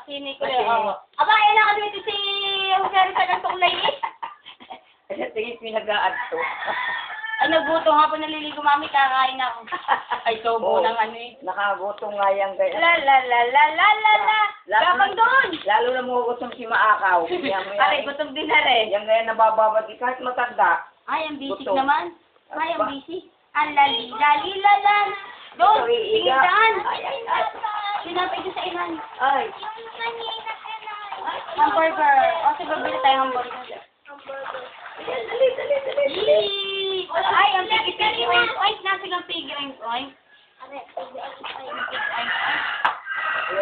si Nicolay. Aba, yan na kasi si Jose Rizal ng tuklay eh. Tingin pinag-aad to. Ay, nagbuto nga po naliligo, mami, kakain ako. Ay, sobo ng ano eh. Nakagutom nga yan guys. La la la la la la la. Gabang doon. Lalo na gutom si Maakaw. Aray, gutom din na rin. Yan ngayon nabababad kahit matanda. Ay, ang busy Gutom. naman. Ay, ang busy. Ang lali-lali-lalan. Doon, tingitan. Sinapay ko sa inan. Ay. Hamburger. O, sige, bili tayo hamburger. Dali. Yee! Ay, ang pigi-pigi oink-oink. Nasig ang pigi oink-oink. Ay,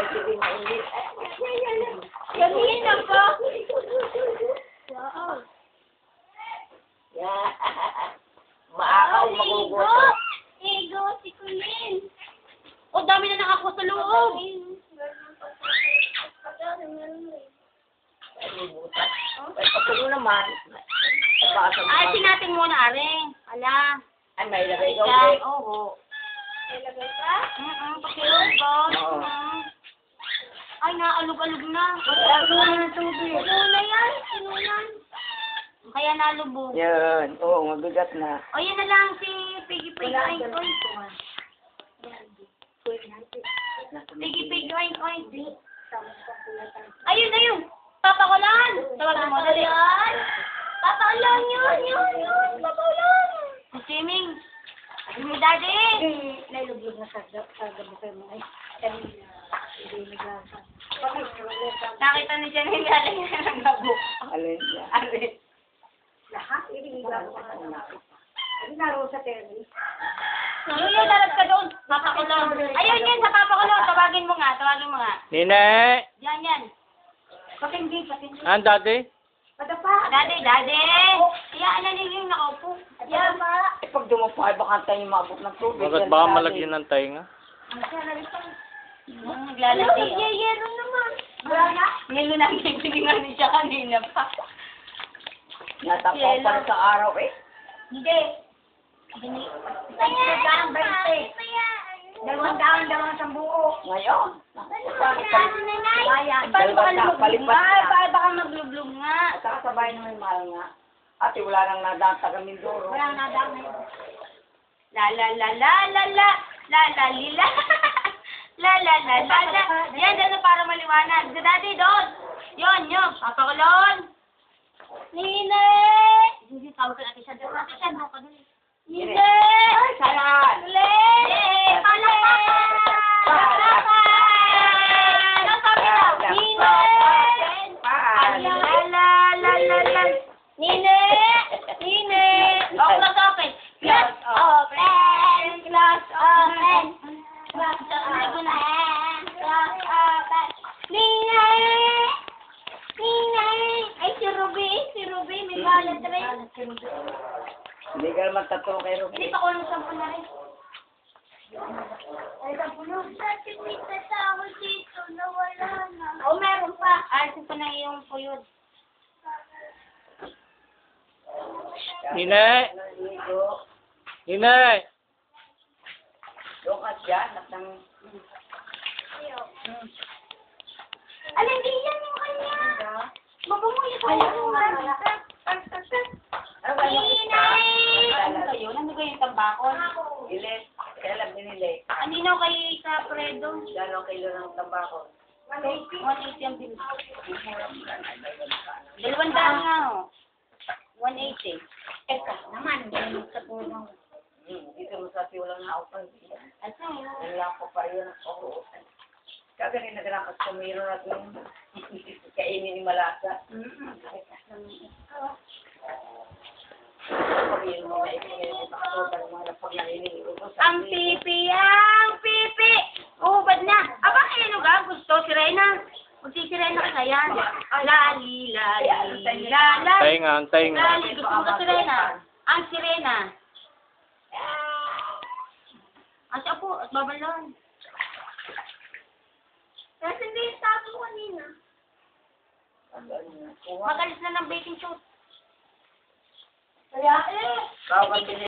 sige mainit. Ganyan ako. Yan. Maakaw, magugutom. Ego, si Kulin. O, dami na nakakuha sa loob. Ay, patuloy naman. Ay, sinating muna, Aring. Ala. Ay, may lagay ka Yan, ulit. oo. May lagay ka? Pakilog ko. Ay, naalog-alog na. Wala na tubig. Puno na yan. Kaya nalubog. Yan. Oo, mabigat na. O, yan na lang si Piggy-Pig Oink-Oink. Piggy-Pig Oink-Oink. Ayun na yun. Papakulan. Tawagan mo. Dali. Papakulan yun. Papakulan. Swimming. Swimming, Daddy. Nailuglog na sa gabukay mo ay hindi naglasa. Nakita ni Jan yung galing ng gabo. Alin yan. Alin. Lahat iniigaw ko na. Hindi naroon sa terrace. Yung larap ka doon. Papakulan. Ayun yan sa papakulan. Tawagin mo nga. Nine! Yan. Patindi. Ang dati? Padapa. Daddy. Iyaan na ninyo yung nakaupo. Padapa. Eh, pag dumapay, baka tayo maabot ng tubig. Bakit Yan, baka dali. malagyan ng tainga? Naglalagay. Yero naman. Wala na. Ngayon lang nagsilingan niya kanina pa. Natapaw pa rin sa araw eh. Hindi. Ang 20. 200 sa buo. Ngayon. Bayan. Palipat na. Baka maglublog nga. At saka sabay naman mahal nga. Ate, wala nang nadaan sa Mindoro. Walang nadang na yun. La. Yan, ano para maliwanag. Daddy, doon. Yun. Papakulon. Nine! Hindi, tawag ka natin siya. Doon ka doon. Nine! Ay, salan! Hindi ka naman tatlo kay Ruby. Hindi pa ko nung 10 na rin. Meron pa. Ayos ko na yung puyod. Nine! Doon ka dyan. Alin, hindi yan yung kanya. Mabamuya ko yung Ano kayo? Nandun kayo yung tambakon? Ilis. Kaya lang binili. Anino kay sa Fredo? Gano'ng kilo ng tabako? 180 ang bilis. 200 nga ho. 180. Eka, naman. Sa puno. Dito mo sa tiwala na ako. Asa yun? Nalala ko pa rin ako. Kagaling na ganang kasumiro na ito. Kainin ni Malasa. Ang pipi! Ubad na! Aba, kayo ga? Gusto si Rena? Magsisirena ka na yan. Lali. Tainga. Lali, gusto mo ka sirena? Ang sirena. Asya po, at babalon. Kasi hindi yung tapo kanina. Magalis na ng baking soap. Kaya Tawag